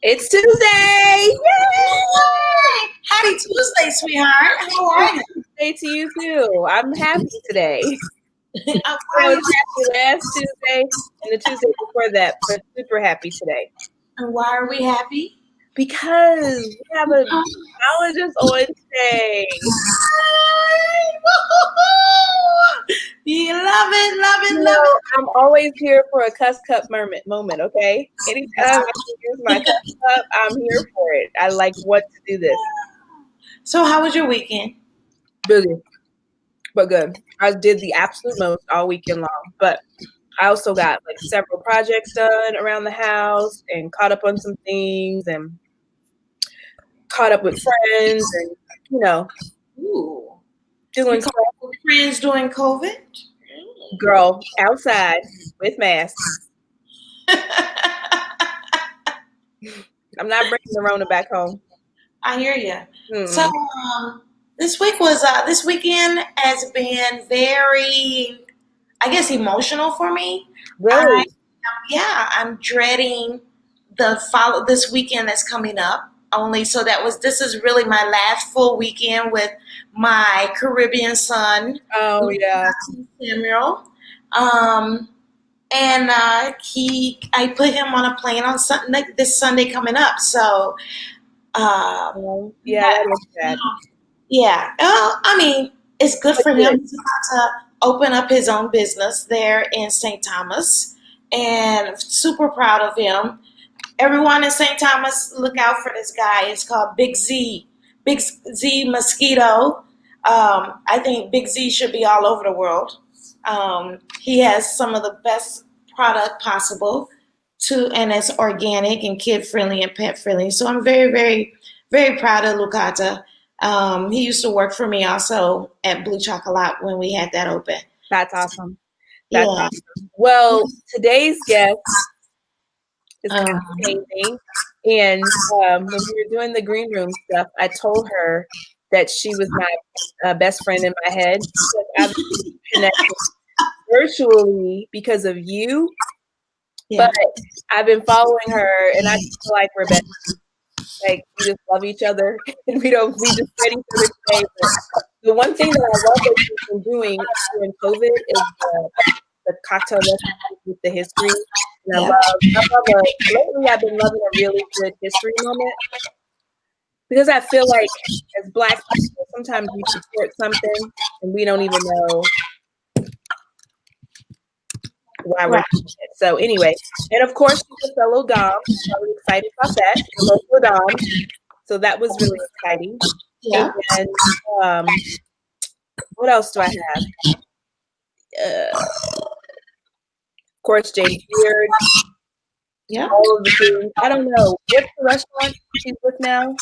It's Tuesday! Yay! Happy Tuesday, sweetheart. How are you? Tuesday to you too. I'm happy today. I'm I was happy last Tuesday and the Tuesday before that, but super happy today. And why are we happy? Because we have a psychologist on today. You love it. I'm always here for a cuss cup moment, okay? Anytime I can use my cuss cup, I'm here for it. I want to do this. So how was your weekend? Busy, but good. I did the absolute most all weekend long, but I also got several projects done around the house and caught up on some things and caught up with friends and, doing stuff. Friends during COVID? Girl, outside with masks. I'm not bringing the Rona back home. I hear you. Mm-hmm. So this weekend has been very, I guess, emotional for me. Really? I'm dreading this weekend that's coming up. This is really my last full weekend with my Caribbean son. Oh yeah, Samuel. I put him on a plane on this Sunday coming up. So, that is sad. Yeah. I mean, it's good for him to open up his own business there in St. Thomas, and super proud of him. Everyone in St. Thomas, look out for this guy. It's called Big Z Mosquito. I think Big Z should be all over the world. He has some of the best product possible, and it's organic and kid-friendly and pet-friendly. So I'm very, very, very proud of Lucata. He used to work for me also at Blue Chocolate when we had that open. That's awesome. That's awesome. Well, today's guest is kind of amazing. And when we were doing the green room stuff, I told her that she was my best friend in my head. I've been connected virtually because of you, but I've been following her, and I feel like we're best. We just love each other, and we just read each other today. But the one thing that I love that she's been doing during COVID is the cocktail recipes with the history. And I love lately I've been loving a really good history moment, because I feel like as Black people, sometimes we support something and we don't even know why we're doing it. So anyway, and of course she's a fellow Dom. I'm really excited about that. Local Dom. So that was really exciting. Yeah. And what else do I have? Of course, James Beard. Yeah. All of the things. I don't know. What's the restaurant she's with now?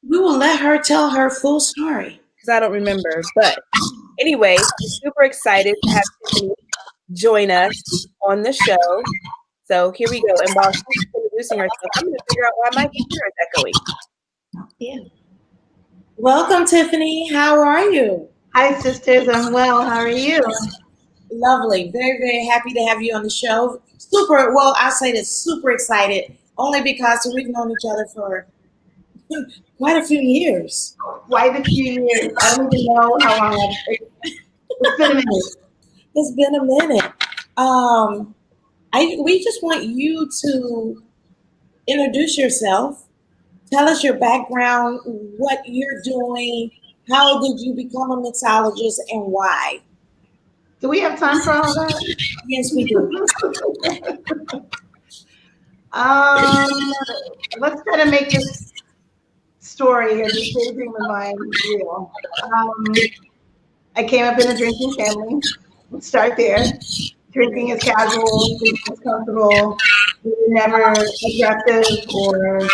We will let her tell her full story, because I don't remember. But anyway, I'm super excited to have Tiffany join us on the show. So here we go. And while she's introducing herself, I'm going to figure out why my computer is echoing. Yeah. Welcome, Tiffany. How are you? Hi, sisters. I'm well. How are you? Lovely. Very, very happy to have you on the show. I'll say this, super excited, only because we've known each other for quite a few years. Quite a few years. I don't even know how long. It's been a minute. It's been a minute. We just want you to introduce yourself. Tell us your background, what you're doing. How did you become a mixologist, and why? Do we have time for all that? Yes, we do. Let's try to make this story or this daydream of mine real. I came up in a drinking family. Let's start there. Drinking is casual, drinking is comfortable. We were never aggressive or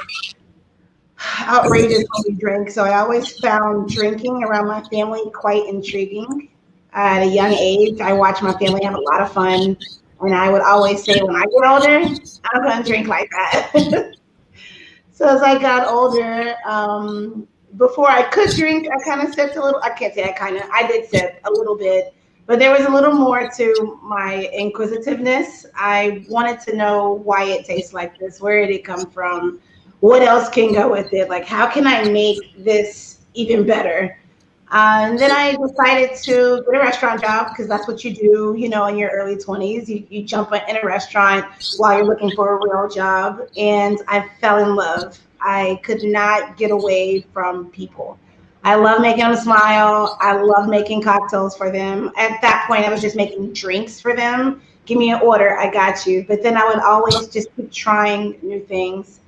outrageous when we drink. So I always found drinking around my family quite intriguing. At a young age, I watched my family have a lot of fun. And I would always say, when I get older, I'm going to drink like that. So as I got older, before I could drink, I kind of sipped a little. I can't say I did sip a little bit. But there was a little more to my inquisitiveness. I wanted to know why it tastes like this. Where did it come from? What else can go with it? Like, how can I make this even better? And then I decided to get a restaurant job because that's what you do, you know, in your early 20s. You jump in a restaurant while you're looking for a real job. And I fell in love. I could not get away from people. I love making them smile. I love making cocktails for them. At that point, I was just making drinks for them. Give me an order, I got you. But then I would always just keep trying new things.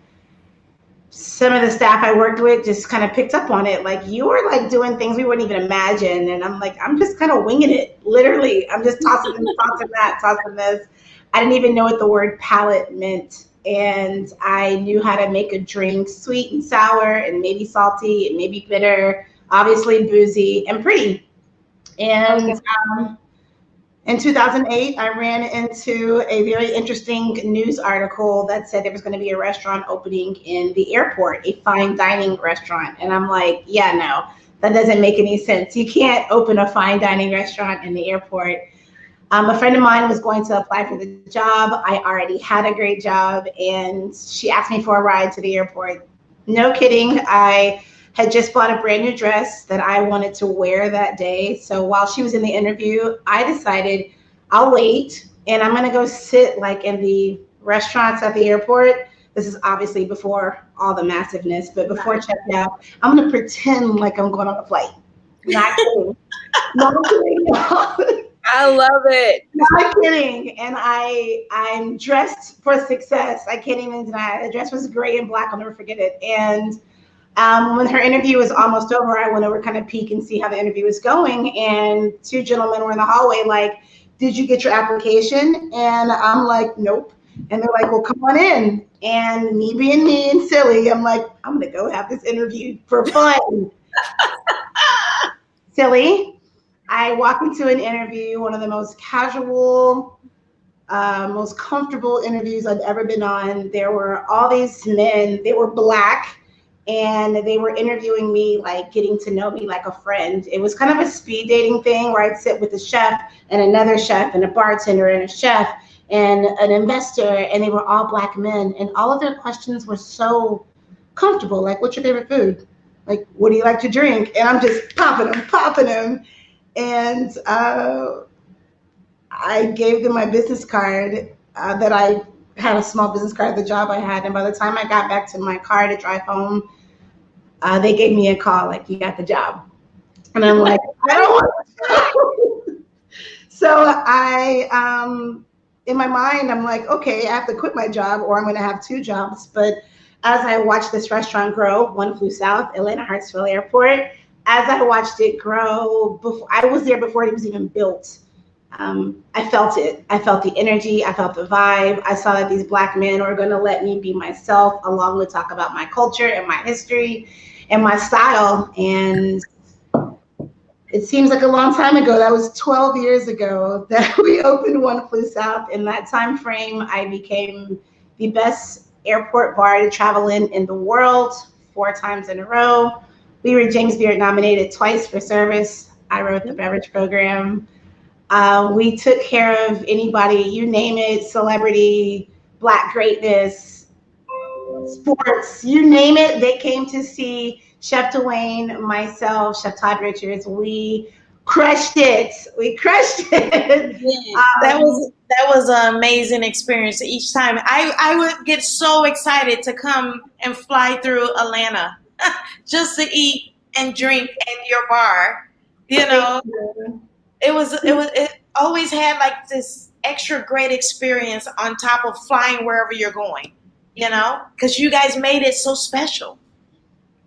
Some of the staff I worked with just kind of picked up on it. Like, you were like doing things we wouldn't even imagine. And I'm like, I'm just kind of winging it. Literally, I'm just tossing this, tossing that, tossing this. I didn't even know what the word palate meant. And I knew how to make a drink sweet and sour and maybe salty and maybe bitter, obviously boozy and pretty. And in 2008, I ran into a very interesting news article that said there was going to be a restaurant opening in the airport, a fine dining restaurant. And I'm like, yeah, no, that doesn't make any sense. You can't open a fine dining restaurant in the airport. A friend of mine was going to apply for the job. I already had a great job, and she asked me for a ride to the airport. No kidding. I had just bought a brand new dress that I wanted to wear that day. So while she was in the interview, I decided I'll wait and I'm going to go sit like in the restaurants at the airport. This is obviously before all the massiveness, but before checkout, I'm going to pretend like I'm going on a flight. Not kidding. Not kidding. I love it. Not kidding. And I'm dressed for success. I can't even deny it. The dress was gray and black. I'll never forget it. And when her interview was almost over, I went over kind of peek and see how the interview was going. And two gentlemen were in the hallway like, did you get your application? And I'm like, nope. And they're like, well, come on in. And me being me and silly, I'm like, I'm going to go have this interview for fun. Silly. I walked into an interview, one of the most casual, most comfortable interviews I've ever been on. There were all these men, they were Black, and they were interviewing me, like getting to know me like a friend. It was kind of a speed dating thing where I'd sit with a chef and another chef and a bartender and a chef and an investor, and they were all Black men. And all of their questions were so comfortable. Like, what's your favorite food? Like, what do you like to drink? And I'm just popping them. And I gave them my business card that I had a small business card at the job I had. And by the time I got back to my car to drive home, they gave me a call, like, you got the job. And I'm like, I don't want to. So in my mind, I'm like, okay, I have to quit my job or I'm going to have two jobs. But as I watched this restaurant grow, One Flew South, Atlanta Hartsfield Airport, as I watched it grow, I was there before it was even built. I felt it. I felt the energy. I felt the vibe. I saw that these Black men were going to let me be myself, along with talk about my culture and my history and my style. And it seems like a long time ago. That was 12 years ago that we opened One Flew South. In that time frame, I became the best airport bar to travel in the world 4 times in a row. We were James Beard nominated twice for service. I wrote the Beverage program. We took care of anybody, you name it, celebrity, Black greatness, sports, you name it. They came to see Chef Dwayne, myself, Chef Todd Richards. We crushed it. We crushed it. That was an amazing experience each time. I would get so excited to come and fly through Atlanta just to eat and drink at your bar. You know, it always had like this extra great experience on top of flying wherever you're going, you know, because you guys made it so special.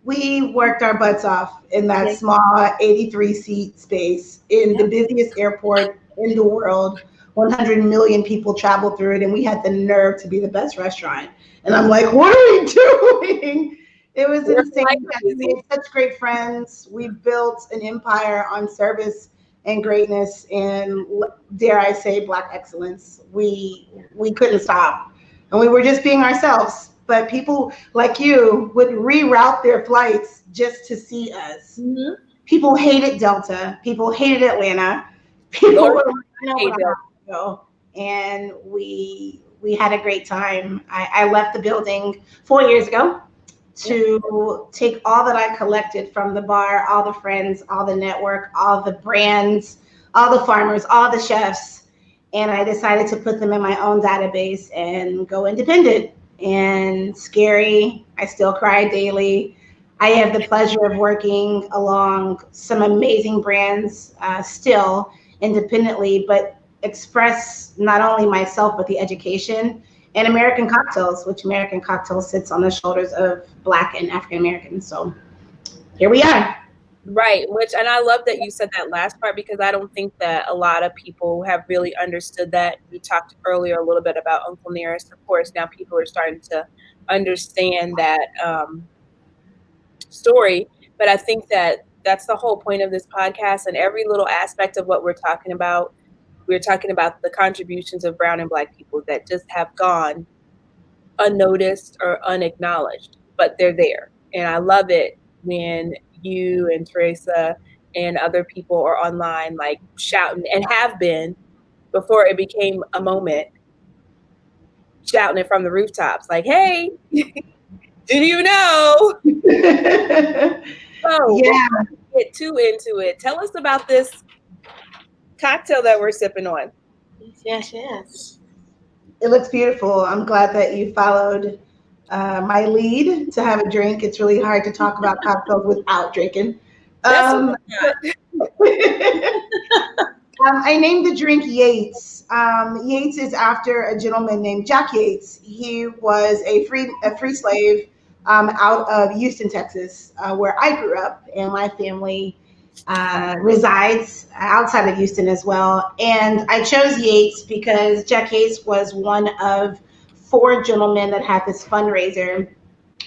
We worked our butts off in that small 83-seat space in the busiest airport in the world. 100 million people travel through it, and we had the nerve to be the best restaurant. And I'm like, what are we doing? It was insane. We had such great friends. We built an empire on service and greatness and, dare I say, Black excellence. We couldn't stop. And we were just being ourselves. But people like you would reroute their flights just to see us. Mm-hmm. People hated Delta. People hated Atlanta. People Lord, were like, "No, but I have to go." And we had a great time. I left the building 4 years ago to take all that I collected from the bar, all the friends, all the network, all the brands, all the farmers, all the chefs, and I decided to put them in my own database and go independent. And scary, I still cry daily. I have the pleasure of working along some amazing brands still independently, but express not only myself, but the education and American Cocktails, which American Cocktails sits on the shoulders of Black and African Americans. So here we are. Right, and I love that you said that last part, because I don't think that a lot of people have really understood that. We talked earlier a little bit about Uncle Nearest. Of course, now people are starting to understand that story, but I think that that's the whole point of this podcast, and every little aspect of what we're talking about. We're talking about the contributions of brown and Black people that just have gone unnoticed or unacknowledged, but they're there. And I love it when you and Teresa and other people are online, like shouting, and have been before it became a moment, shouting it from the rooftops, like, "Hey, did you know?" So Yeah. before we get too into it, tell us about this cocktail that we're sipping on. Yes. It looks beautiful. I'm glad that you followed my lead to have a drink. It's really hard to talk about cocktails without drinking. I named the drink Yates. Yates is after a gentleman named Jack Yates. He was a free slave out of Houston, Texas, where I grew up, and my family resides outside of Houston as well. And I chose Yates because Jack Yates was one of 4 gentlemen that had this fundraiser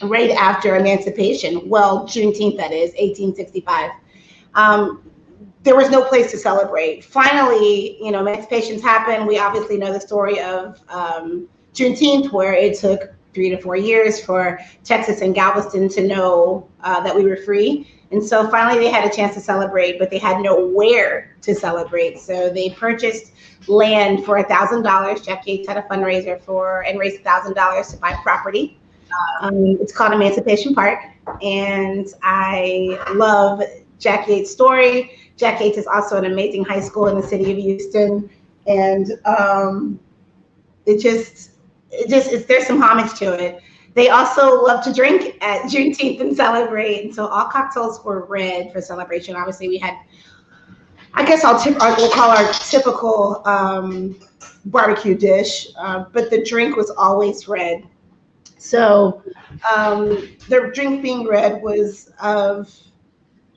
right after emancipation. Well, Juneteenth, that is, 1865. There was no place to celebrate. Finally, emancipations happened. We obviously know the story of Juneteenth, where it took 3 to 4 years for Texas and Galveston to know that we were free. And so finally they had a chance to celebrate, but they had nowhere to celebrate. So they purchased land for $1,000. Jack Yates had a fundraiser and raised $1,000 to buy property. It's called Emancipation Park. And I love Jack Yates' story. Jack Yates is also an amazing high school in the city of Houston. And there's some homage to it. They also love to drink at Juneteenth and celebrate. And so all cocktails were red for celebration. Obviously we had, I guess we'll call our typical barbecue dish, but the drink was always red. So the drink being red was of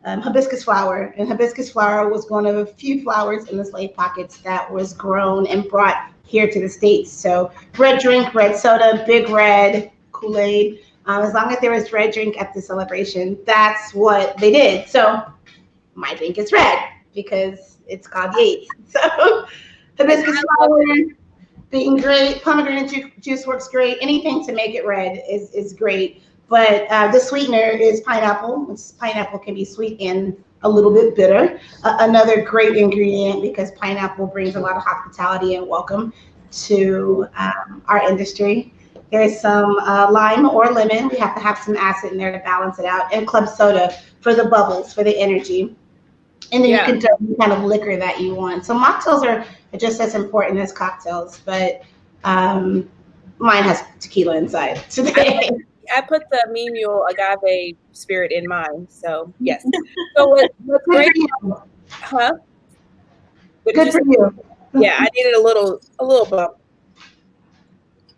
hibiscus flower, and hibiscus flower was one of a few flowers in the slave pockets that was grown and brought here to the States. So red drink, red soda, big red, Kool-Aid. As long as there was red drink at the celebration, that's what they did. So my drink is red because it's called Yates. So hibiscus flower being great, pomegranate juice works great. Anything to make it red is great. But the sweetener is pineapple. Pineapple can be sweet and a little bit bitter. Another great ingredient, because pineapple brings a lot of hospitality and welcome to our industry. There's some lime or lemon. We have to have some acid in there to balance it out. And club soda for the bubbles, for the energy. And then you can do any kind of liquor that you want. So mocktails are just as important as cocktails, but mine has tequila inside today. I put the mean mule agave spirit in mine, so yes. So what's great? Huh? Good for you. Yeah, I needed a little bump.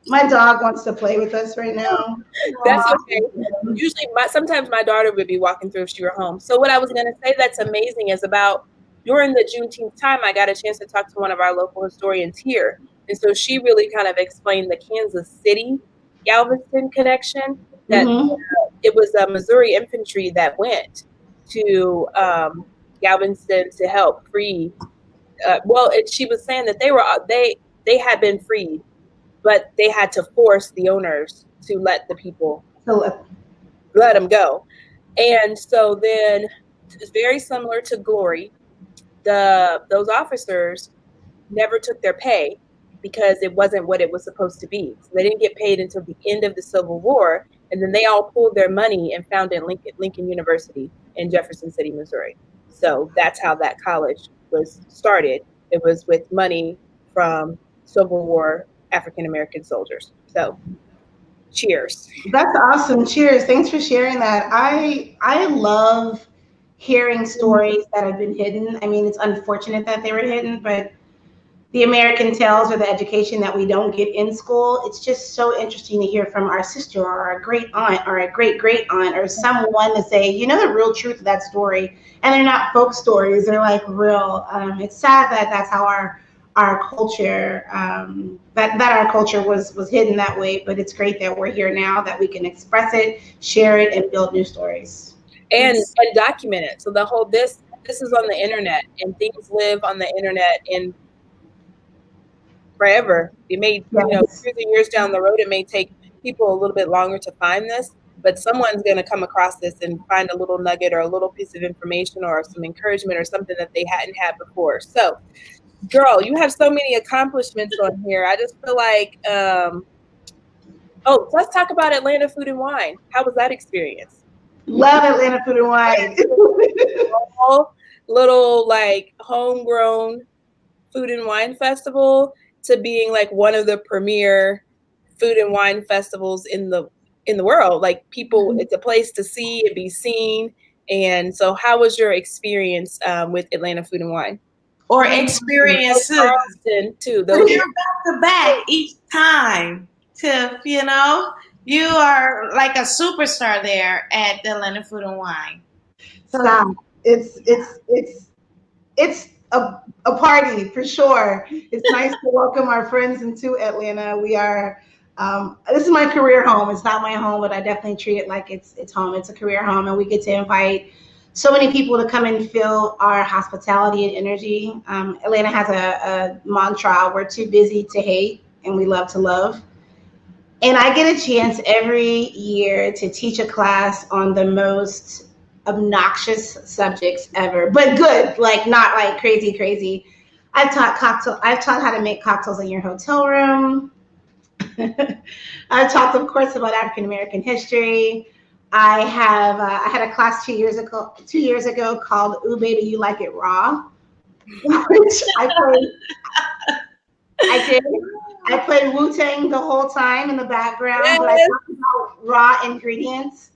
My dog wants to play with us right now. That's okay. Usually, sometimes my daughter would be walking through if she were home. So what I was going to say that's amazing is about during the Juneteenth time, I got a chance to talk to one of our local historians here. And so she really kind of explained the Kansas City Galveston connection, that it was a Missouri infantry that went to Galveston to help free. She was saying that they had been freed, but they had to force the owners to let the people let them go. And so then it's very similar to Glory. those officers never took their pay because it wasn't what it was supposed to be. So they didn't get paid until the end of the Civil War, and then they all pulled their money and founded Lincoln University in Jefferson City, Missouri. So that's how that college was started. It was with money from Civil War African American soldiers. So cheers. That's awesome. Cheers. Thanks for sharing that. I love hearing stories that have been hidden. I mean, it's unfortunate that they were hidden, but the American tales or the education that we don't get in school, it's just so interesting to hear from our sister or our great aunt or a great great aunt or someone to say, you know, the real truth of that story. And they're not folk stories, they're like real. It's sad that that's how our culture, that our culture was hidden that way, but it's great that we're here now, that we can express it, share it, and build new stories. And document it. So the whole, this is on the internet, and things live on the internet in forever. It may, you know, years and years down the road, it may take people a little bit longer to find this, but someone's going to come across this and find a little nugget or a little piece of information or some encouragement or something that they hadn't had before. So, girl, you have so many accomplishments on here. I just feel like, let's talk about Atlanta Food and Wine. How was that experience? Love Atlanta Food and Wine. Little like homegrown food and wine festival to being like one of the premier food and wine festivals in the world. Like people, it's a place to see and be seen. And so how was your experience with Atlanta Food and Wine? Or experiences. Charleston too. You're back to back each time, Tiff, you know? You are like a superstar there at the Atlanta Food and Wine. So it's a party for sure. It's nice to welcome our friends into Atlanta. We are, this is my career home. It's not my home, but I definitely treat it like it's home. It's a career home, and we get to invite so many people to come and feel our hospitality and energy. Atlanta has a mantra: we're too busy to hate, and we love to love. And I get a chance every year to teach a class on the most obnoxious subjects ever, but good, like not like crazy. I've taught how to make cocktails in your hotel room. I've talked, of course, about African American history. I had a class 2 years ago called "Ooh Baby, You Like It Raw," which I played Wu-Tang the whole time in the background, but I talked about raw ingredients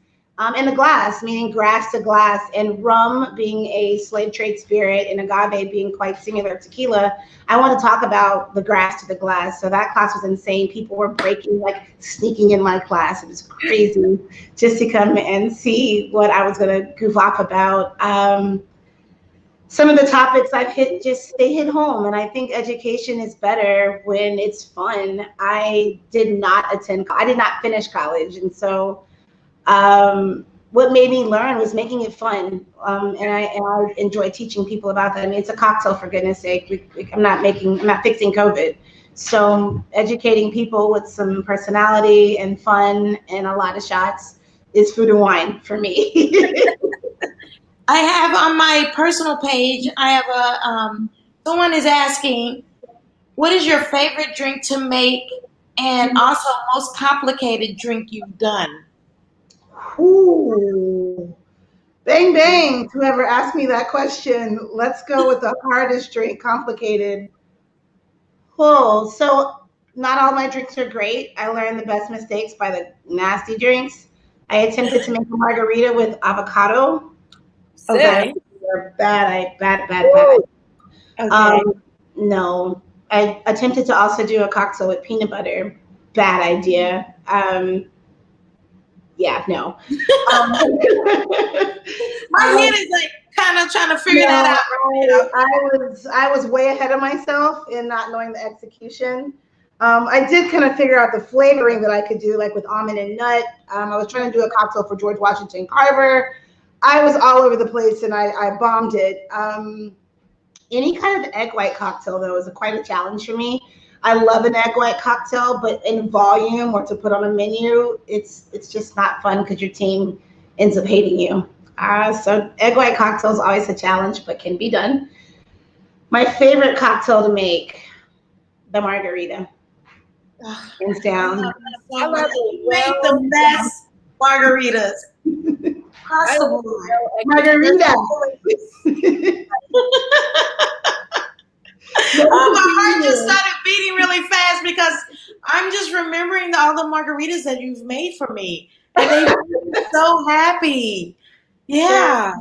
in the glass, meaning grass to glass, and rum being a slave trade spirit and agave being quite similar to tequila. I want to talk about the grass to the glass. So that class was insane. People were sneaking in my class. It was crazy just to come and see what I was going to goof off about. Some of the topics I've hit, they hit home, and I think education is better when it's fun. I did not finish college, and so what made me learn was making it fun, and I enjoy teaching people about that. I mean, it's a cocktail, for goodness sake. I'm not fixing COVID, so educating people with some personality and fun and a lot of shots is food and wine for me. I have on my personal page, I have someone is asking, what is your favorite drink to make, and also most complicated drink you've done? Ooh, bang, bang. Whoever asked me that question, let's go with the hardest drink, complicated. Oh, so not all my drinks are great. I learned the best mistakes by the nasty drinks. I attempted to make a margarita with avocado. Okay. Bad. Okay. No, I attempted to also do a cocktail with peanut butter. Bad idea. Yeah, no. My head is like kind of trying to figure that out. I was way ahead of myself in not knowing the execution. I did kind of figure out the flavoring that I could do, like with almond and nut. I was trying to do a cocktail for George Washington Carver. I was all over the place, and I bombed it. Any kind of egg white cocktail, though, is quite a challenge for me. I love an egg white cocktail, but in volume or to put on a menu, it's just not fun because your team ends up hating you. So egg white cocktail is always a challenge, but can be done. My favorite cocktail to make, the margarita. Hands down. I love it. You make the best margaritas possible. Margarita. My heart just started beating really fast because I'm just remembering all the margaritas that you've made for me. And they made me so happy. Yeah.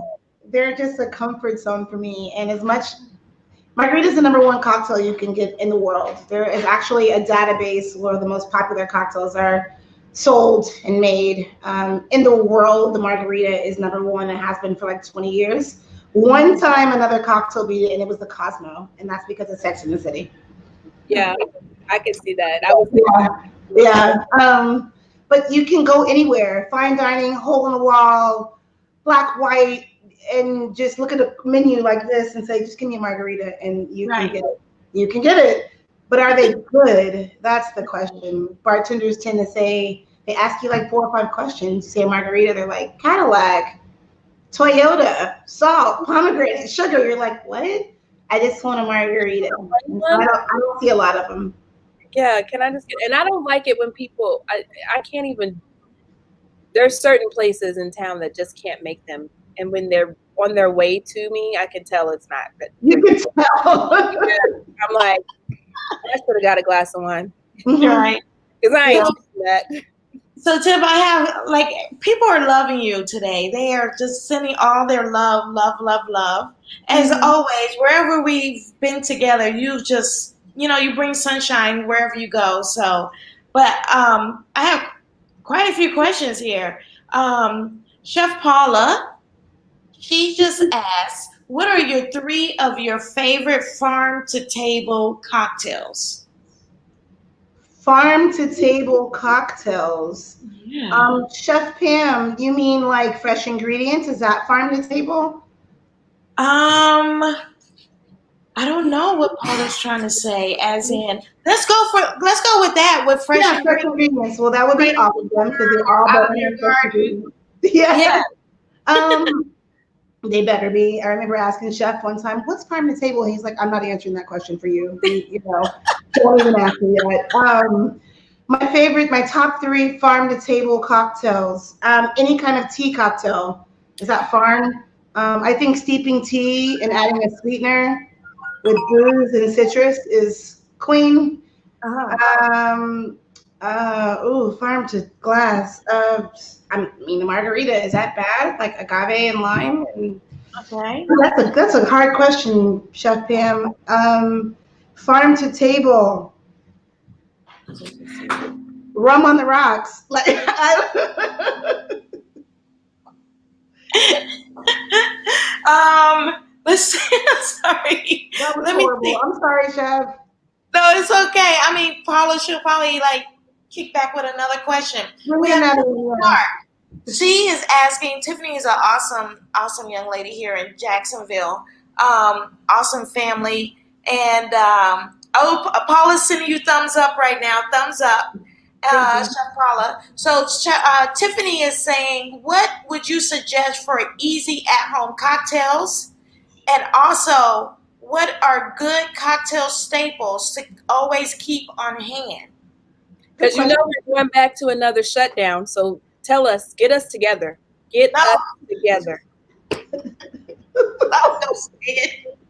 They're just a comfort zone for me. And as much, margarita is the #1 cocktail you can get in the world. There is actually a database where the most popular cocktails are sold and made. In the world, the margarita is #1 and has been for like 20 years. One time another cocktail beat it, and it was the Cosmo, and that's because of Sex in the City. Yeah, I can see that. But you can go anywhere, fine dining, hole in the wall, black, white, and just look at a menu like this and say, just give me a margarita, and you can get it. You can get it. But are they good? That's the question. Bartenders tend to say, they ask you like 4 or 5 questions. You say a margarita, they're like, Cadillac, Toyota, salt, pomegranate, sugar. You're like, what? I just want a margarita. I don't see a lot of them. Yeah, can I just get, and I don't like it when people, I can't even, there's certain places in town that just can't make them. And when they're on their way to me, I can tell it's not good. You can tell. I'm like, I should have got a glass of wine. Right. Because I ain't doing that. So Tiff, I have, like, people are loving you today. They are just sending all their love, love, love, love. As always, wherever we've been together, you just, you bring sunshine wherever you go. So, but I have quite a few questions here. Chef Paula, she just asked, what are your 3 of your favorite farm-to-table cocktails? Farm-to-table cocktails. Yeah. Chef Pam, you mean like fresh ingredients? Is that farm-to-table? I don't know what Paula's trying to say. As in, let's go with that with fresh ingredients. Well, that would be all of them because they're all better than fresh ingredients. Yeah. They better be. I remember asking Chef one time, "What's farm to table?" And he's like, "I'm not answering that question for you. Don't even ask me that." My top 3 farm to table cocktails. Any kind of tea cocktail. Is that farm? I think steeping tea and adding a sweetener with booze and citrus is queen. Farm to glass. The margarita, is that bad? Like agave and lime? Okay. That's a hard question, Chef Pam. Farm to table. Rum on the rocks. Like let's see. Sorry. That was horrible. I'm sorry, Chef. No, it's okay. I mean, Paula should probably kick back with another question. She is asking, Tiffany is an awesome young lady here in Jacksonville. Awesome family. And Paula's sending you thumbs up right now. Thumbs up, Chef Paula. So Tiffany is saying, what would you suggest for easy at-home cocktails? And also, what are good cocktail staples to always keep on hand? Because we're going back to another shutdown. So tell us, get us together. Get us together.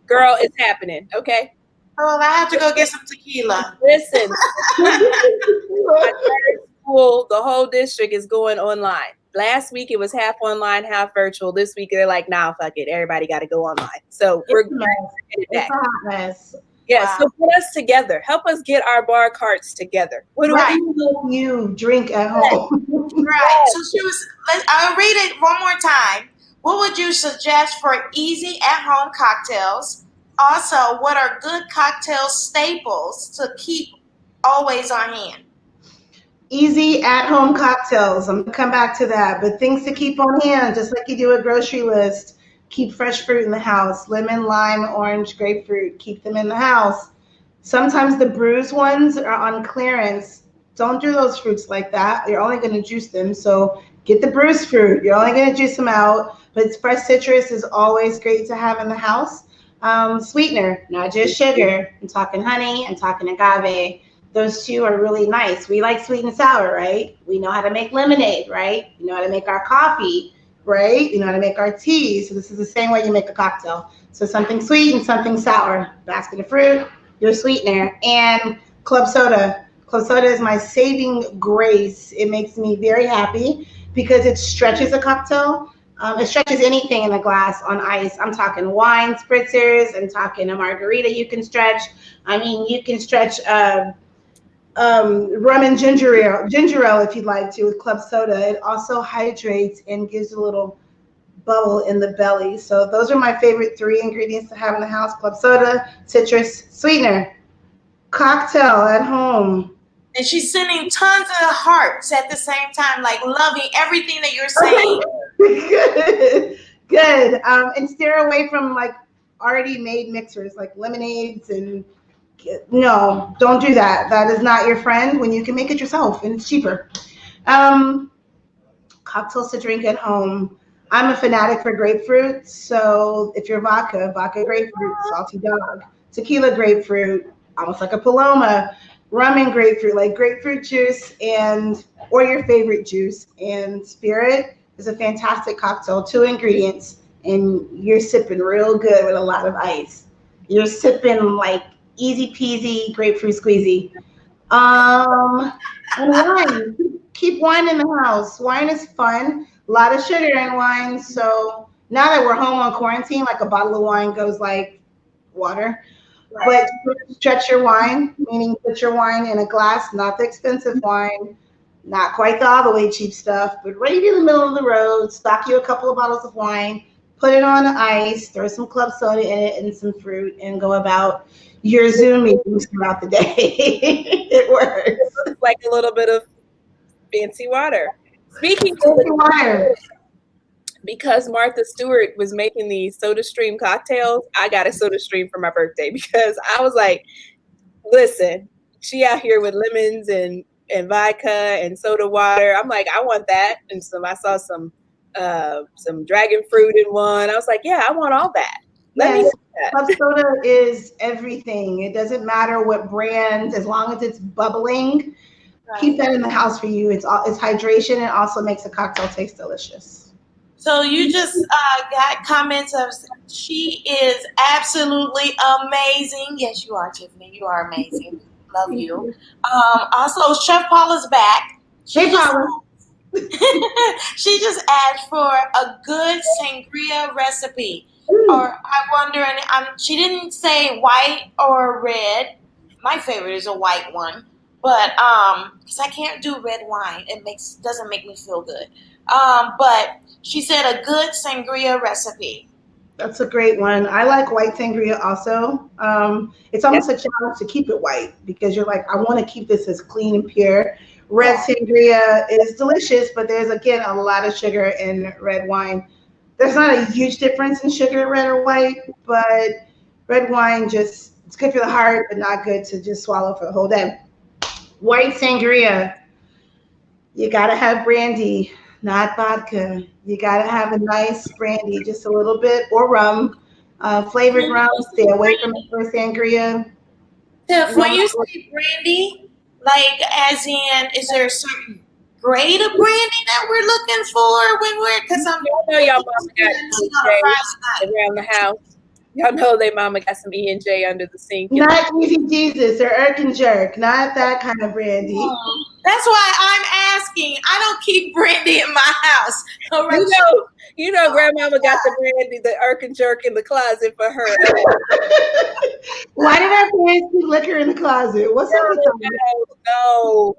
Girl, it's happening, okay? Oh, I have to go get some tequila. Listen, the whole district is going online. Last week it was half online, half virtual. This week they're like, nah, fuck it. Everybody got to go online. So we're going to get it back. Yeah, So put us together. Help us get our bar carts together. What do you drink at home? Right. So I'll read it one more time. What would you suggest for easy at-home cocktails? Also, what are good cocktail staples to keep always on hand? Easy at-home cocktails. I'm going to come back to that. But things to keep on hand, just like you do a grocery list. Keep fresh fruit in the house. Lemon, lime, orange, grapefruit. Keep them in the house. Sometimes the bruised ones are on clearance. Don't do those fruits like that. You're only going to juice them. So get the bruised fruit. You're only going to juice them out. But fresh citrus is always great to have in the house. Sweetener, not just sugar. I'm talking honey, I'm talking agave. Those two are really nice. We like sweet and sour, right? We know how to make lemonade, right? We know how to make our coffee, right? We know how to make our tea. So this is the same way you make a cocktail. So something sweet and something sour. Basket of fruit, your sweetener, and club soda. Club soda is my saving grace. It makes me very happy because it stretches a cocktail. It stretches anything in a glass on ice. I'm talking wine spritzers. I'm talking a margarita you can stretch. I mean, you can stretch rum and ginger ale if you'd like to with club soda. It also hydrates and gives a little bubble in the belly. So those are my favorite 3 ingredients to have in the house: club soda, citrus, sweetener. Cocktail at home. And she's sending tons of hearts at the same time, like loving everything that you're saying. Good. And steer away from like already made mixers like lemonades and no, don't do that. That is not your friend when you can make it yourself and it's cheaper. Cocktails to drink at home. I'm a fanatic for grapefruit. So if you're vodka grapefruit, salty dog, tequila grapefruit, almost like a Paloma, rum and grapefruit, like grapefruit juice or your favorite juice, and spirit is a fantastic cocktail. 2 ingredients and you're sipping real good with a lot of ice. You're sipping like easy peasy grapefruit squeezy. And wine. Keep wine in the house. Wine is fun. A lot of sugar in wine. So now that we're home on quarantine, like a bottle of wine goes like water. But stretch your wine, meaning put your wine in a glass, not the expensive wine, not quite the all the way cheap stuff, but right in the middle of the road, stock you a couple of bottles of wine, put it on ice, throw some club soda in it and some fruit, and go about your Zoom meetings throughout the day. It works. It's like a little bit of fancy water. Speaking of water. Because Martha Stewart was making these Soda Stream cocktails, I got a Soda Stream for my birthday because I was like, listen, she out here with lemons and vodka and soda water. I'm like, I want that. And so I saw some dragon fruit in one. I was like, yeah, I want all that. Let me see that. Club soda is everything. It doesn't matter what brand, as long as it's bubbling. Right. Keep that in the house for you. It's hydration and also makes a cocktail taste delicious. So you just got comments of she is absolutely amazing. Yes, you are, Tiffany. You are amazing. Love you. Also, Chef Paula's back. Hey, Paula. She just asked for a good sangria recipe. Or I wonder, and she didn't say white or red. My favorite is a white one, but because I can't do red wine, it doesn't make me feel good. But she said a good sangria recipe. That's a great one. I like white sangria also. It's almost a challenge to keep it white because you're like, I want to keep this as clean and pure. Red sangria is delicious, but there's, again, a lot of sugar in red wine. There's not a huge difference in sugar, red or white, but red wine it's good for the heart, but not good to just swallow for the whole day. White sangria, you got to have brandy. Not vodka. You got to have a nice brandy, just a little bit, or rum, flavored rum. Stay away from it for sangria. Tiff, when you say brandy, like as in, is there a certain grade of brandy that we're looking for when we're? Because I know y'all mama got around the house. Y'all know they mama got some E&J under the sink. Not Easy Jesus or Irk and Jerk. Not that kind of brandy. That's why I'm asking. I don't keep brandy in my house. You know, grandmama got the brandy, the Irk and Jerk in the closet for her. Why did our parents keep liquor in the closet? What's up with that? No.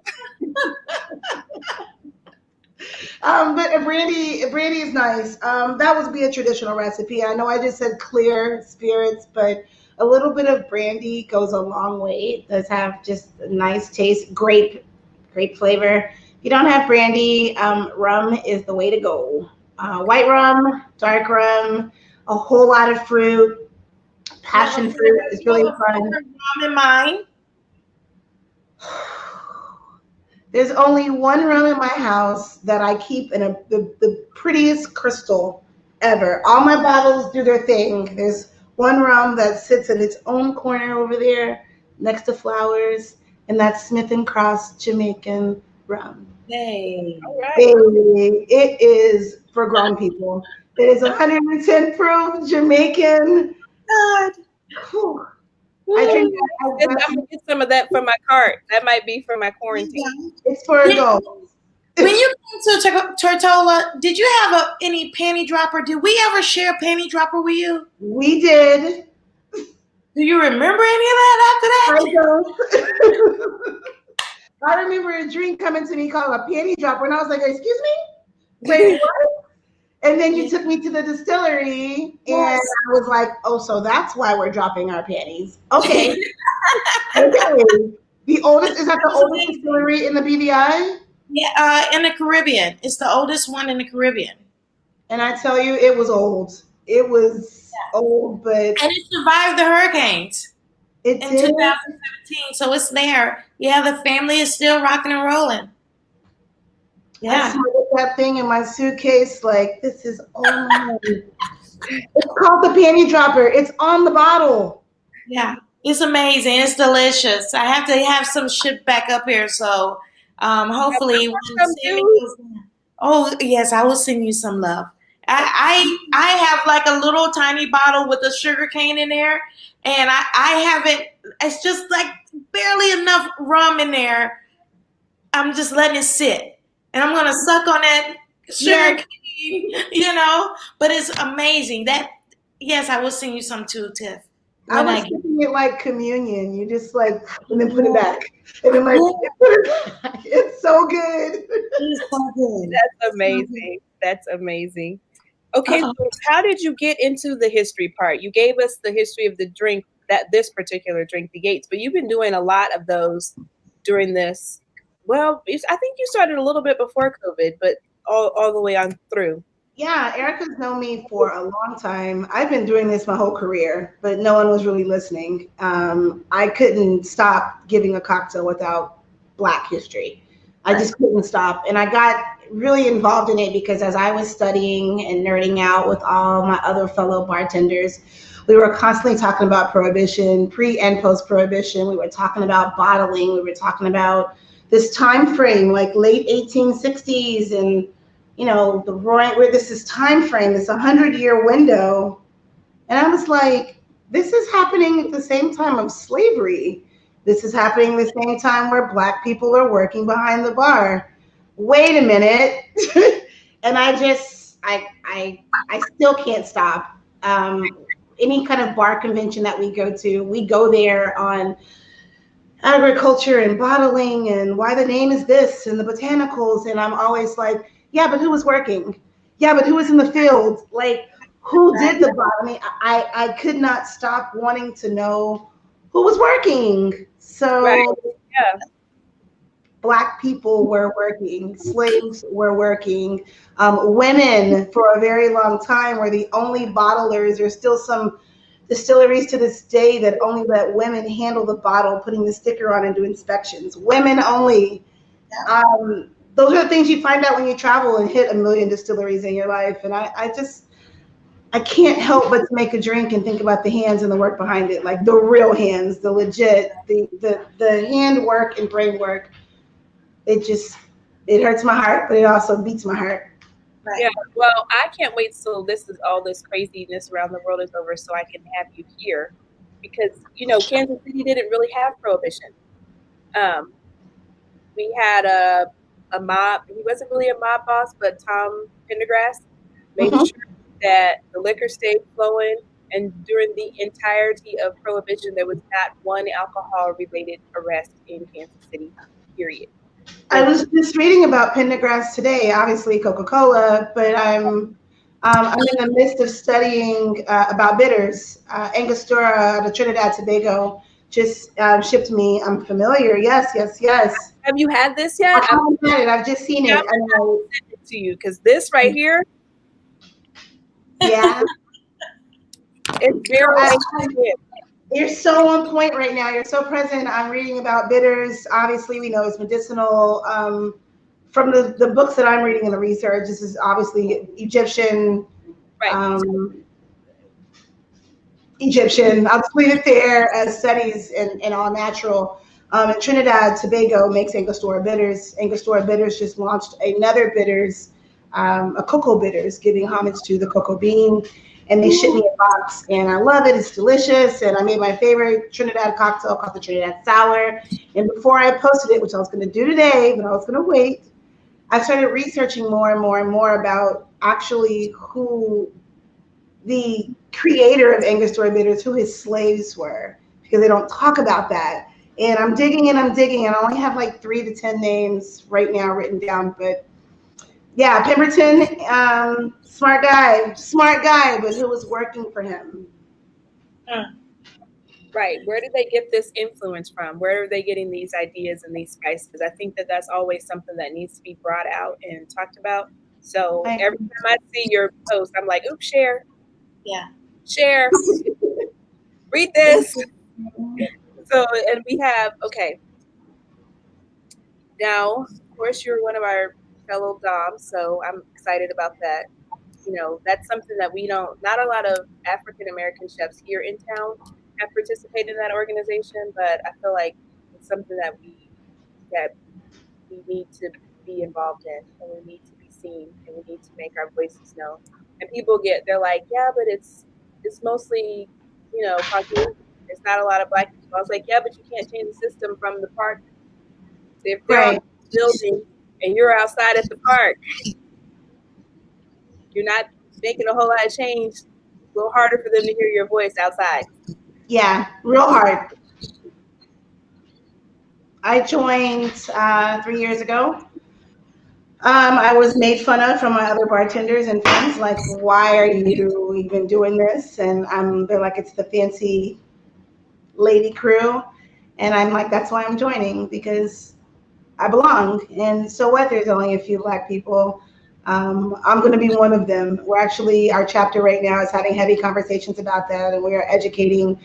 But a brandy is nice. That would be a traditional recipe. I know I just said clear spirits, but a little bit of brandy goes a long way. It does have just a nice taste, grape flavor. If you don't have brandy, rum is the way to go. White rum, dark rum, a whole lot of fruit. Passion fruit is really fun. Rum in mine. There's only one rum in my house that I keep in the prettiest crystal ever. All my bottles do their thing. There's one rum that sits in its own corner over there next to flowers, and that's Smith and Cross Jamaican rum. Hey. All right. It is for grown people. It is 110 proof Jamaican. God. Whew. I drink that. I'm gonna get some of that for my cart. That might be for my quarantine. It's for adults. When you came to Tortola, did you have any panty dropper? Did we ever share a panty dropper with you? We did. Do you remember any of that after that? I don't. I remember a drink coming to me called a panty dropper, and I was like, "Excuse me, wait, what?" And then you took me to the distillery, and I was like, "Oh, so that's why we're dropping our panties." Okay. Okay. The oldest, is that the oldest distillery in the BVI? Yeah, in the Caribbean. It's the oldest one in the Caribbean. And I tell you, it was old. It was old, but and it survived the hurricanes in 2017. So it's there. Yeah, the family is still rocking and rolling. Yeah, I smelled that thing in my suitcase. Like, this is mine. It's called the panty dropper. It's on the bottle. Yeah, it's amazing. It's delicious. I have to have some shipped back up here. So hopefully, oh yes, I will send you some love. I have like a little tiny bottle with a sugar cane in there, and I haven't. It's just like barely enough rum in there. I'm just letting it sit, and I'm gonna suck on that sugar cane, But it's amazing. Yes, I will send you some too, Tiff. I was thinking it like communion. You just like, and then put it back. And then like, put it back. It's so good. It's so good. That's amazing. That's amazing. Okay, so how did you get into the history part? You gave us the history of the drink, this particular drink, the Yates, but you've been doing a lot of those during this. Well, I think you started a little bit before COVID, but all the way on through. Yeah, Erica's known me for a long time. I've been doing this my whole career, but no one was really listening. I couldn't stop giving a cocktail without Black history. I just couldn't stop. And I got really involved in it because as I was studying and nerding out with all my other fellow bartenders, we were constantly talking about Prohibition, pre and post Prohibition. We were talking about bottling. We were talking about this time frame, like late 1860s and the roaring, where this is time frame, this 100-year window. And I was like, this is happening at the same time of slavery. This is happening at the same time where Black people are working behind the bar. Wait a minute. And I still can't stop. Any kind of bar convention that we go there on agriculture and bottling and why the name is this and the botanicals. And I'm always like, yeah, but who was working? Yeah, but who was in the field? Like, who did the bottling? I could not stop wanting to know who was working. So Black people were working, slaves were working, women for a very long time were the only bottlers. There's still some distilleries to this day that only let women handle the bottle, putting the sticker on and do inspections. Women only. Those are the things you find out when you travel and hit 1 million distilleries in your life. And I can't help but to make a drink and think about the hands and the work behind it, like the real hands, the legit, the hand work and brain work. It hurts my heart, but it also beats my heart. Right. Yeah, well, I can't wait till all this craziness around the world is over so I can have you here. Because, Kansas City didn't really have Prohibition. We had a mob. He wasn't really a mob boss, but Tom Pendergrass made sure that the liquor stayed flowing. And during the entirety of Prohibition, there was not one alcohol-related arrest in Kansas City, period. I was just reading about Pendergrass today, obviously Coca-Cola, but I'm in the midst of studying about bitters. Angostura, the Trinidad Tobago, just shipped me. I'm familiar. Yes. Have you had this yet? I haven't had it. I've just seen it. I'm going to send it to you because this right here. Yeah. It's very good. You're so on point right now. You're so present. I'm reading about bitters. Obviously, we know it's medicinal. From the books that I'm reading and the research, this is obviously Egyptian. Right. Egyptian. I'll just leave it there as studies and all natural. And Trinidad Tobago makes Angostura bitters. Angostura bitters just launched another bitters, a cocoa bitters, giving homage to the cocoa bean. And they ship me a box, and I love it. It's delicious. And I made my favorite Trinidad cocktail called the Trinidad Sour. And before I posted it, which I was going to do today, but I was going to wait, I started researching more and more and more about actually who the creator of Angostura bitters, who his slaves were, because they don't talk about that. And I'm digging and I'm digging, and I only have like 3 to 10 names right now written down. But yeah, Pemberton, smart guy, but who was working for him? Right. Where did they get this influence from? Where are they getting these ideas and these spices? I think that that's always something that needs to be brought out and talked about. So every time I see your post, I'm like, oops, share. Yeah. Share. Read this. So, and we have, okay. Now, of course, you're one of our fellow doms, so I'm excited about that. You know, that's something that not a lot of African-American chefs here in town have participated in that organization, but I feel like it's something that we need to be involved in, and we need to be seen, and we need to make our voices known. And people they're like, yeah, but it's mostly, Caucasian. There's not a lot of Black people. I was like, yeah, but you can't change the system from the park. If they're on the building and you're outside at the park, you're not making a whole lot of change. It's a little harder for them to hear your voice outside. Yeah, real hard. I joined 3 years ago. I was made fun of from my other bartenders and friends, like, why are you even doing this? And they're like, it's the fancy lady crew. And I'm like, that's why I'm joining, because I belong. And so what? There's only a few Black people. I'm going to be one of them. Our chapter right now is having heavy conversations about that. And we are educating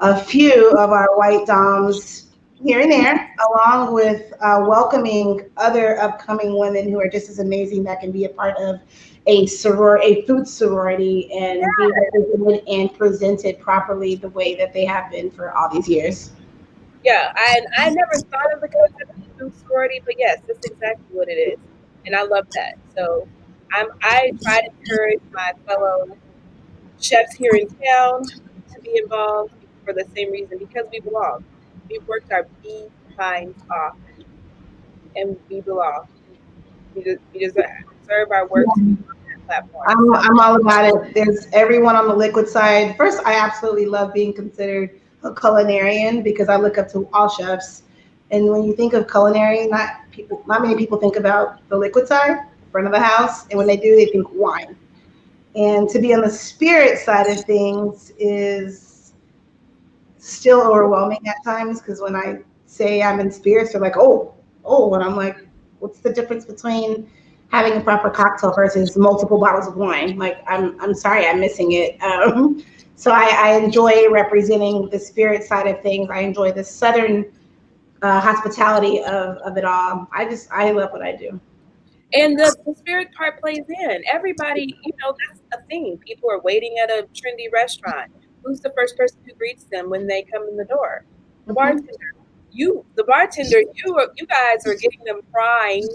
a few of our white doms here and there, along with welcoming other upcoming women who are just as amazing that can be a part of a food sorority and be represented and presented properly the way that they have been for all these years. Yeah, I never thought of the concept of food sorority, but yes, that's exactly what it is, and I love that. So I try to encourage my fellow chefs here in town to be involved for the same reason, because we belong. We've worked our behinds off, and we belong. We deserve our work to be on that platform. I'm all about it. There's everyone on the liquid side. First, I absolutely love being considered a culinarian because I look up to all chefs. And when you think of culinary, not many people think about the liquid side, front of the house, and when they do, they think wine. And to be on the spirit side of things is still overwhelming at times, because when I say I'm in spirits, they're like, oh, and I'm like, what's the difference between having a proper cocktail versus multiple bottles of wine? Like, I'm sorry, I'm missing it. So I enjoy representing the spirit side of things. I enjoy the Southern hospitality of it all. I love what I do. And the spirit part plays in. Everybody, that's a thing. People are waiting at a trendy restaurant. Who's the first person who greets them when they come in the door? The bartender. You guys are getting them primed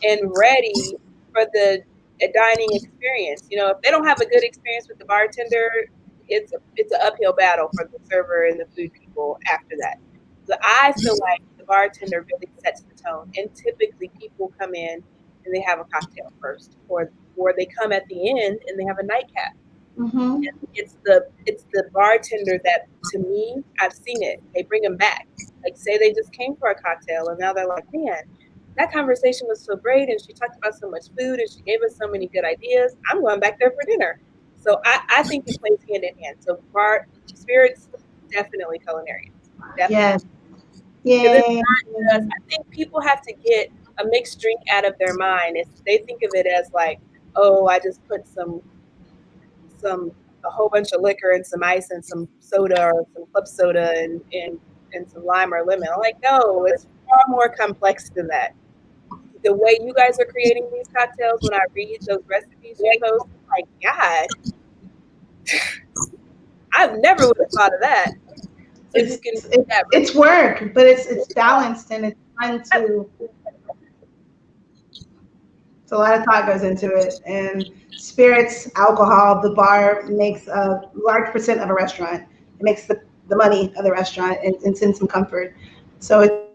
and ready for the dining experience. If they don't have a good experience with the bartender, it's an uphill battle for the server and the food people after that. So I feel like the bartender really sets the tone. And typically people come in and they have a cocktail first, or they come at the end and they have a nightcap. Mm-hmm. It's the bartender that, to me, I've seen it. They bring them back. Like, say they just came for a cocktail and now they're like, man, that conversation was so great, and she talked about so much food, and she gave us so many good ideas. I'm going back there for dinner. So I think it plays hand in hand. So spirits, definitely culinary. Yes. Yeah. I think people have to get a mixed drink out of their mind. They think of it as like, oh, I just put a whole bunch of liquor and some ice and some soda or some club soda and some lime or lemon. I'm like, no, it's far more complex than that. The way you guys are creating these cocktails, when I read those recipes you post, I'm like, God, I never would have thought of that. So it's work, but it's balanced and it's fun to. So a lot of thought goes into it, and spirits, alcohol, the bar makes a large percent of a restaurant. It makes the money of the restaurant and sends some comfort. So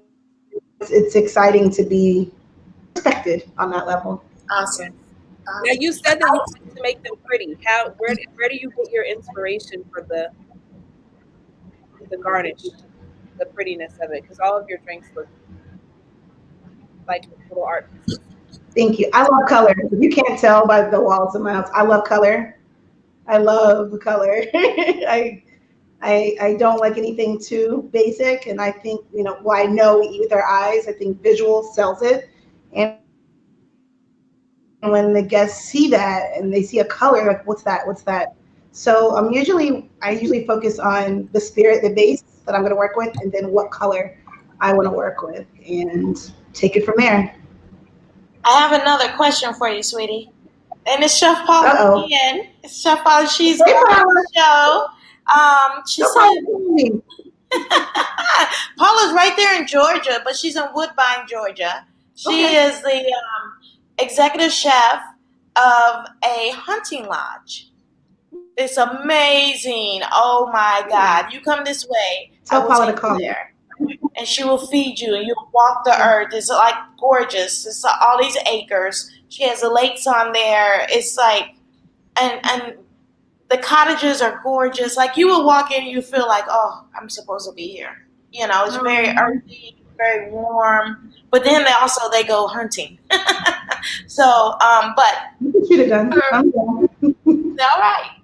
it's exciting to be respected on that level. Awesome. Now you said that you like to make them pretty. Where do you get your inspiration for the garnish, the prettiness of it? Because all of your drinks look like little art pieces. Thank you. I love color. You can't tell by the walls of my house. I love color. I love color. I don't like anything too basic, and I think, I know we eat with our eyes. I think visual sells it, and when the guests see that and they see a color, like, what's that? So I usually focus on the spirit, the base that I'm going to work with, and then what color I want to work with, and take it from there. I have another question for you, sweetie. And it's Chef Paula again. It's Chef Paula. She's on the show. She said Paula's right there in Georgia, but she's in Woodbine, Georgia. She is the executive chef of a hunting lodge. It's amazing. Oh my God. You come this way. Tell Paula to come there. And she will feed you, and you'll walk the earth. It's like gorgeous. It's all these acres. She has the lakes on there. It's like, and the cottages are gorgeous. Like, you will walk in and you feel like, oh, I'm supposed to be here. It's very earthy, very warm. But then they go hunting. So, but you done.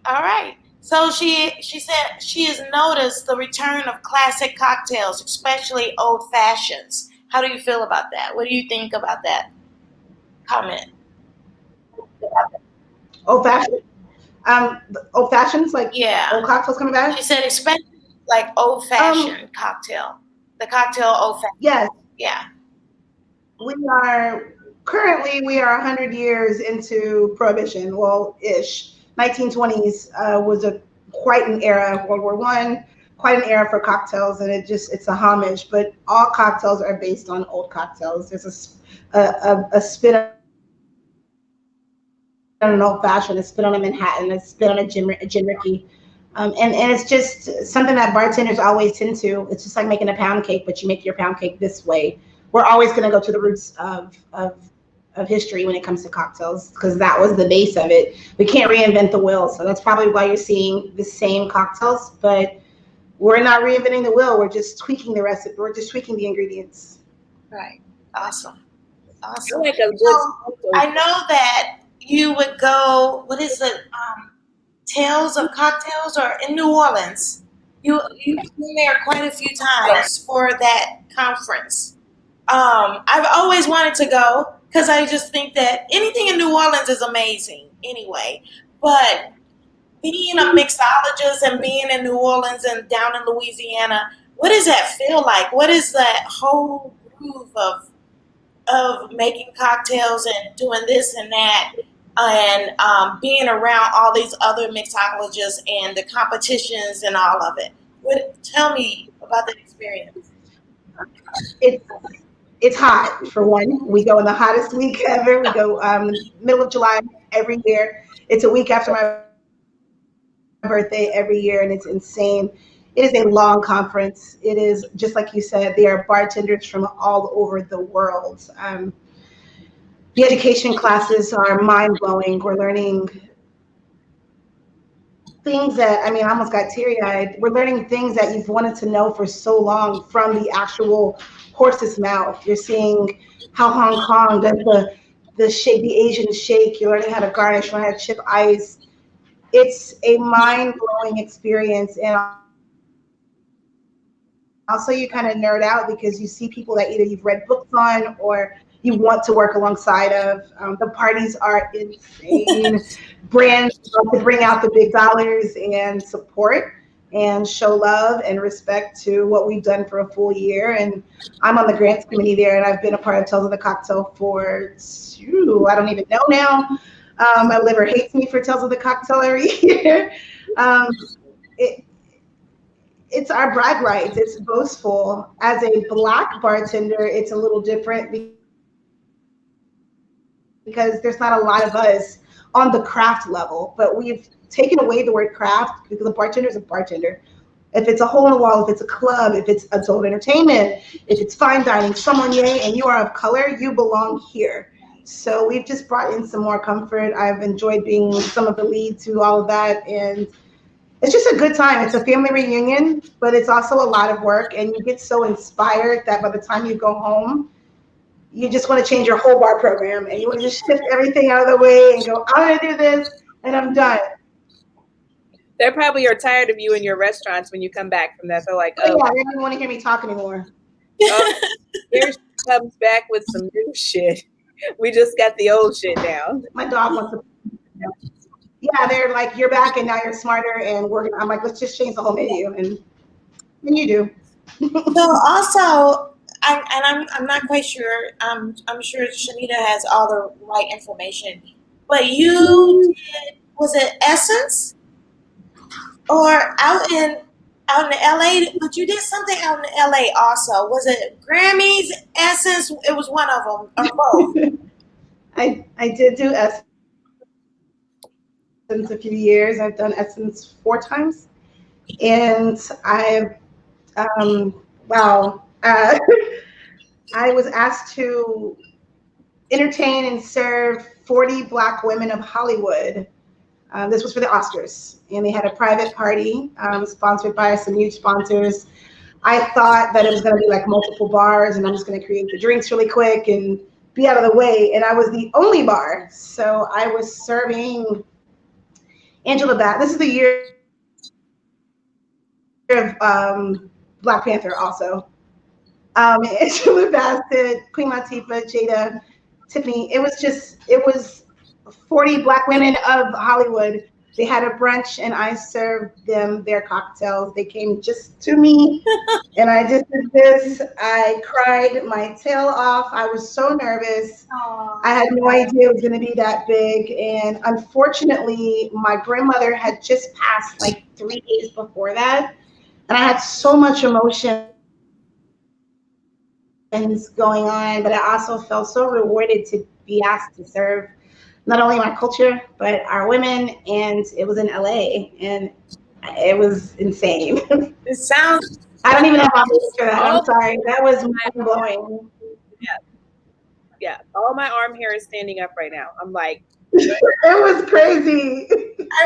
all right. So she said she has noticed the return of classic cocktails, especially old fashions. How do you feel about that? What do you think about that comment? Old fashioned. Old fashions, like old cocktails coming back. She said, especially like old fashioned cocktail. The cocktail old fashioned. Yes. Yeah. We are 100 years into Prohibition. Well, ish. 1920s was quite an era. World War I, quite an era for cocktails, and it's a homage. But all cocktails are based on old cocktails. There's a spin on an old fashioned, a spin on a Manhattan, a spin on a gin Rickey, and it's just something that bartenders always tend to. It's just like making a pound cake, but you make your pound cake this way. We're always going to go to the roots of history when it comes to cocktails, because that was the base of it. We can't reinvent the wheel, so that's probably why you're seeing the same cocktails, but we're not reinventing the wheel. We're just tweaking the recipe. We're just tweaking the ingredients. Right. Awesome. I like a good I know that you would go, what is it, Tales of Cocktails, or in New Orleans. You've been there quite a few times for that conference. I've always wanted to go, because I just think that anything in New Orleans is amazing anyway. But being a mixologist and being in New Orleans and down in Louisiana, what does that feel like? What is that whole groove of making cocktails and doing this and that, and being around all these other mixologists and the competitions and all of it? Tell me about that experience. It's hot, for one. We go in the hottest week ever. We go middle of July every year. It's a week after my birthday every year, and it's insane. It is a long conference. It is, just like you said, there are bartenders from all over the world. The education classes are mind-blowing. We're learning things that, I almost got teary-eyed. We're learning things that you've wanted to know for so long from the actual horse's mouth. You're seeing how Hong Kong does the shake, the Asian shake. You're learning how to garnish, learn how to chip ice. It's a mind-blowing experience, and also you kind of nerd out because you see people that either you've read books on or you want to work alongside of. The parties are insane. Brands love to bring out the big dollars and support and show love and respect to what we've done for a full year. And I'm on the grants committee there, and I've been a part of Tales of the Cocktail for, I don't even know now. My liver hates me for Tales of the Cocktail every year. it's our brag rights. It's boastful. As a Black bartender, it's a little different because there's not a lot of us on the craft level, but we've taken away the word craft because a bartender is a bartender. If it's a hole in the wall, if it's a club, if it's adult entertainment, if it's fine dining, sommelier, and you are of color, you belong here. So we've just brought in some more comfort. I've enjoyed being some of the lead to all of that, and it's just a good time. It's a family reunion, but it's also a lot of work, and you get so inspired that by the time you go home, you just want to change your whole bar program, and you want to just shift everything out of the way and go, I'm going to do this, and I'm done. They probably are tired of you in your restaurants when you come back from that. They're like, oh yeah, they don't want to hear me talk anymore. Oh, here she comes back with some new shit. We just got the old shit down. My dog wants to. Yeah, they're like, you're back and now you're smarter, and I'm like, let's just change the whole menu, and you do. So also, I'm not quite sure. I'm sure Shanita has all the right information, but you did, was it Essence? Or out in LA, but you did something out in LA also. Was it Grammys, Essence? It was one of them, or both. I did do Essence a few years. I've done Essence 4 times, and I was asked to entertain and serve 40 Black women of Hollywood. This was for the Oscars, and they had a private party sponsored by some huge sponsors. I thought that it was going to be like multiple bars, and I'm just going to create the drinks really quick and be out of the way. And I was the only bar, so I was serving Angela Bassett. This is the year of Black Panther, also. Angela Bassett, Queen Latifah, Jada, Tiffany. It was 40 Black women of Hollywood. They had a brunch, and I served them their cocktails. They came just to me, and I just did this. I cried my tail off. I was so nervous. Aww. I had no idea it was going to be that big. And unfortunately, my grandmother had just passed like 3 days before that, and I had so much emotion going on, but I also felt so rewarded to be asked to serve not only my culture, but our women, and it was in LA, and it was insane. It sounds. I don't even have my words for that. I'm sorry. That was mind blowing. Yeah. All my arm hair is standing up right now. I'm like, it was crazy.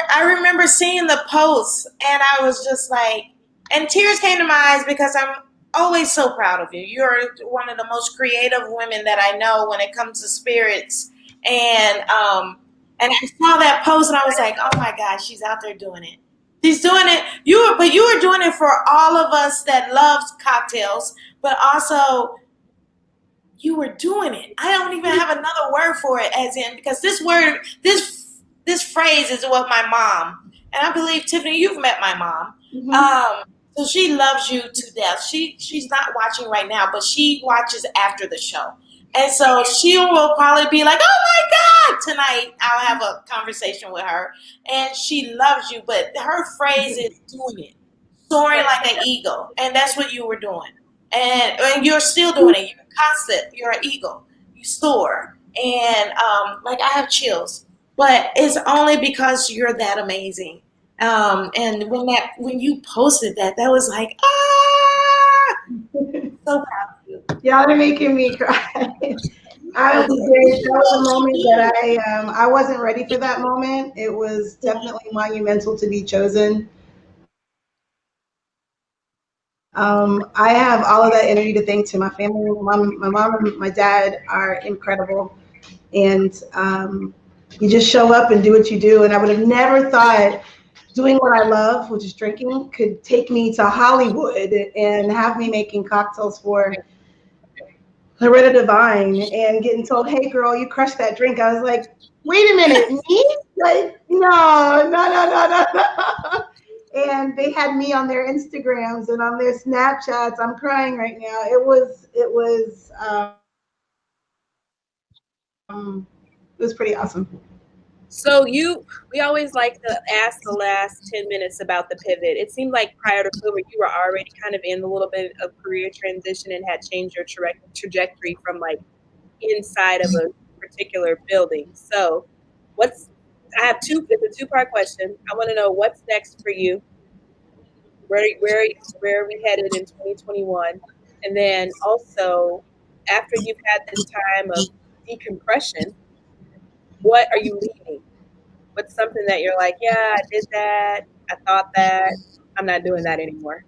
I remember seeing the posts, and I was just like, and tears came to my eyes because I'm always so proud of you. You're one of the most creative women that I know when it comes to spirits. And I saw that post, and I was like, oh my gosh, she's out there doing it. She's doing it. You were doing it for all of us that loves cocktails, but also you were doing it. I don't even have another word for it, as in, because this phrase is what my mom, and I believe, Tiffany, you've met my mom. Mm-hmm. So she loves you to death. She's not watching right now, but she watches after the show. And so she will probably be like, oh my God, tonight I'll have a conversation with her. And she loves you, but her phrase is doing it, soaring like an eagle. And that's what you were doing. And you're still doing it. You're constant. You're an eagle. You soar. And like, I have chills, but it's only because you're that amazing. And when you posted that was like, so proud of you. Y'all are making me cry. That was a moment that I wasn't ready for that moment. It was definitely monumental to be chosen. I have all of that energy to thank to my family. My mom and my dad are incredible. And you just show up and do what you do. And I would have never thought doing what I love, which is drinking, could take me to Hollywood and have me making cocktails for Loretta Devine and getting told, hey girl, you crushed that drink. I was like, wait a minute, me? Like, no. And they had me on their Instagrams and on their Snapchats. I'm crying right now. It was pretty awesome. So we always like to ask the last 10 minutes about the pivot. It seemed like prior to COVID, you were already kind of in a little bit of career transition and had changed your trajectory from like inside of a particular building. So it's a two-part question. I want to know what's next for you. Where are we headed in 2021? And then also, after you've had this time of decompression, what are you leaving? What's something that you're like, yeah, I did that, I thought that, I'm not doing that anymore?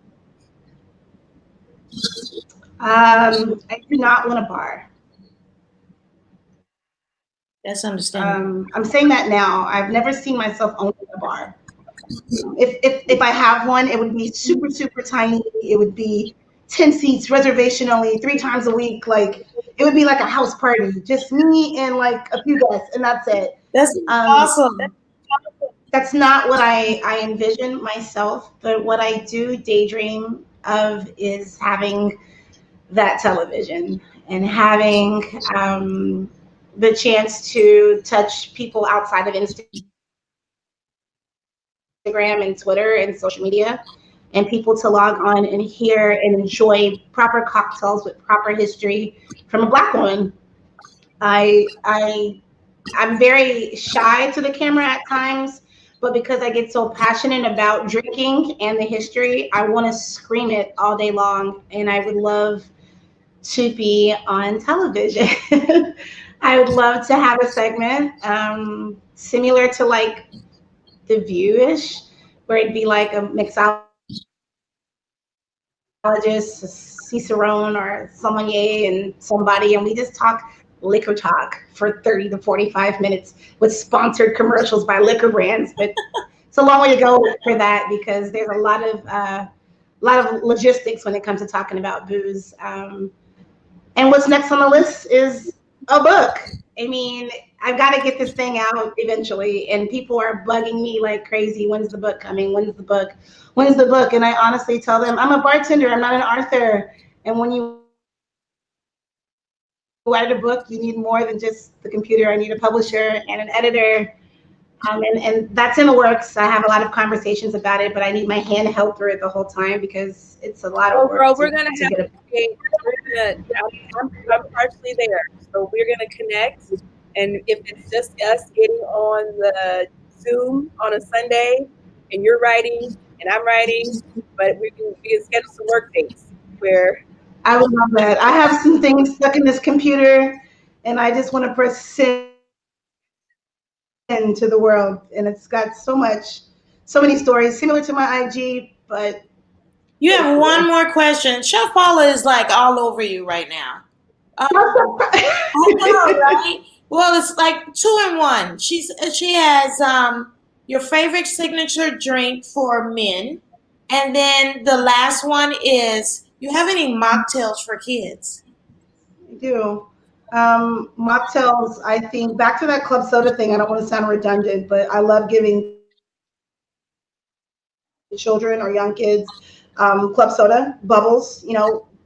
I do not want a bar. That's understandable. I'm saying that now. I've never seen myself owning a bar. If I have one, it would be super, super tiny. It would be 10 seats, reservation only, 3 times a week. Like, it would be like a house party, just me and like a few guests, and that's it. That's awesome. That's not what I envision myself, but what I do daydream of is having that television and having the chance to touch people outside of Instagram and Twitter and social media, and people to log on and hear and enjoy proper cocktails with proper history from a Black woman. I'm very shy to the camera at times, but because I get so passionate about drinking and the history, I want to scream it all day long, and I would love to be on television. I would love to have a segment similar to like The View-ish, where it'd be like a mixologist, a cicerone, or sommelier and somebody, and we just talk liquor talk for 30 to 45 minutes with sponsored commercials by liquor brands. But it's a long way to go for that because there's a lot of logistics when it comes to talking about booze. And what's next on the list is a book. I mean, I've got to get this thing out eventually, and people are bugging me like crazy. When's the book coming? When's the book? When's the book? And I honestly tell them, I'm a bartender. I'm not an author. And when you write a book, you need more than just the computer. I need a publisher and an editor. And that's in the works. I have a lot of conversations about it, but I need my hand held through it the whole time because it's a lot of work. Girl, we're gonna have I'm partially there, so we're gonna connect. And if it's just us getting on the Zoom on a Sunday, and you're writing and I'm writing, but we can schedule some work dates where. I would love that. I have some things stuck in this computer, and I just want to press send to the world, and it's got so many stories similar to my IG, but you have one more question. Chef Paula is like all over you right now. I know, right? Well, it's like 2 in 1. She has your favorite signature drink for men, and then the last one is, you have any mocktails for kids? I do. Mocktails, I think, back to that club soda thing, I don't want to sound redundant, but I love giving children or young kids club soda, bubbles,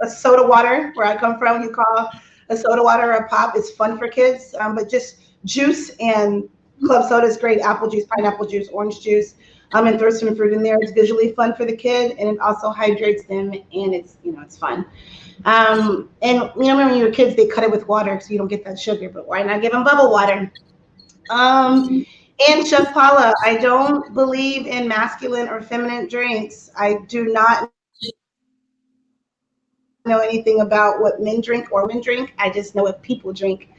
a soda water, where I come from, you call a soda water a pop. It's fun for kids, but just juice and club soda is great. Apple juice, pineapple juice, orange juice, and throw some fruit in there. It's visually fun for the kid, and it also hydrates them, and it's fun. And when you were kids, they cut it with water so you don't get that sugar, but why not give them bubble water? And Chef Paula, I don't believe in masculine or feminine drinks. I do not know anything about what men drink or women drink. I just know what people drink,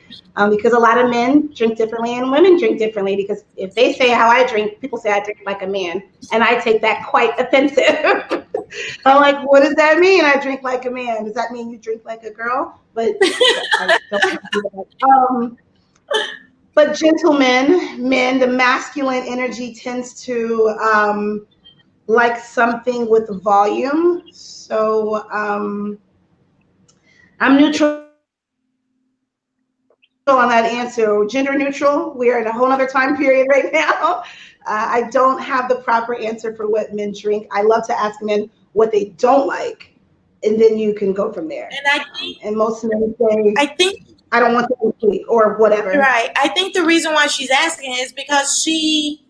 because a lot of men drink differently and women drink differently, because if they say how I drink, people say I drink like a man, and I take that quite offensive. I'm like, what does that mean? I drink like a man. Does that mean you drink like a girl? But but gentlemen, men, the masculine energy tends to like something with volume. So I'm neutral on that answer. Gender neutral. We are in a whole other time period right now. I don't have the proper answer for what men drink. I love to ask men what they don't like, and then you can go from there. And most men say, I think I don't want to eat or whatever. Right. I think the reason why she's asking is because she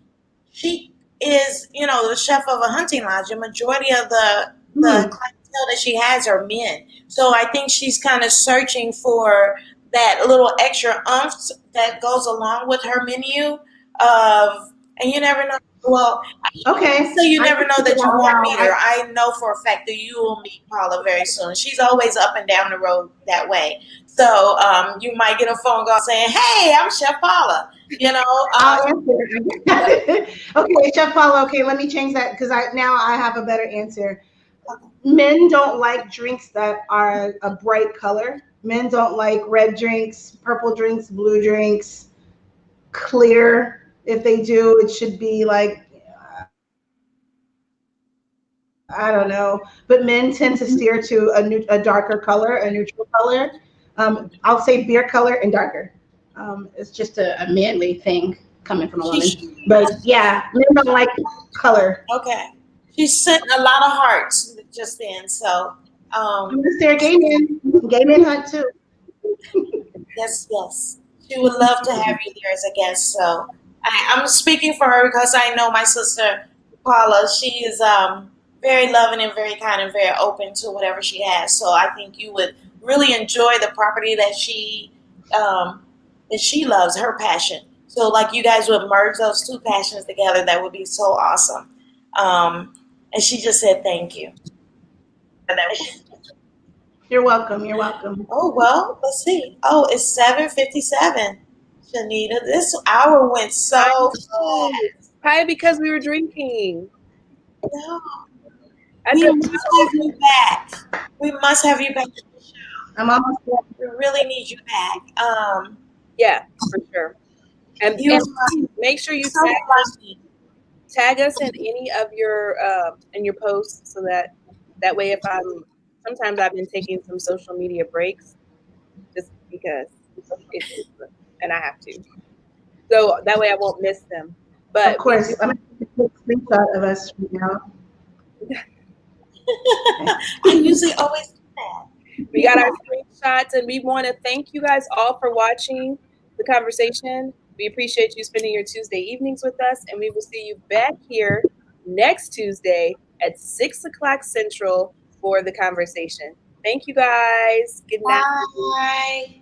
is, you know, the chef of a hunting lodge. The majority of the clientele that she has are men. So I think she's kind of searching for that little extra oomph that goes along with her menu and you never know. Well, okay. So you never know that you won't meet her. I know for a fact that you will meet Paula very soon. She's always up and down the road that way. So you might get a phone call saying, "Hey, I'm Chef Paula." You know. I'll answer. Okay, Chef Paula. Okay, let me change that because now I have a better answer. Men don't like drinks that are a bright color. Men don't like red drinks, purple drinks, blue drinks, clear. If they do, it should be like, I don't know. But men tend to steer to a darker color, a neutral color. I'll say beer color and darker. It's just a manly thing coming from a woman. But yeah, men don't like color. Okay. She's sent a lot of hearts just then. So Sarah Gay Man Hunt too. Yes. She would love to have you there as a guest. So I'm speaking for her because I know my sister Paula. She is very loving and very kind and very open to whatever she has. So I think you would really enjoy the property that she loves, her passion. So like you guys would merge those two passions together. That would be so awesome. And she just said thank you. You're welcome. You're welcome. Oh, well, let's see. Oh, it's 7:57. Shanita, this hour went so fast. Probably because we were drinking. No. We must have you back. We must have you back to the show. I'm almost there. We really need you back. Yeah, for sure. And make sure you tag us in any of your in your posts so that way if sometimes I've been taking some social media breaks just because and I have to. So that way I won't miss them. But of course, I'm going to take a screenshot of us right now. I usually always do that. We got our screenshots and we want to thank you guys all for watching the conversation. We appreciate you spending your Tuesday evenings with us, and we will see you back here next Tuesday at 6:00 Central for the conversation. Thank you guys. Good night. Bye.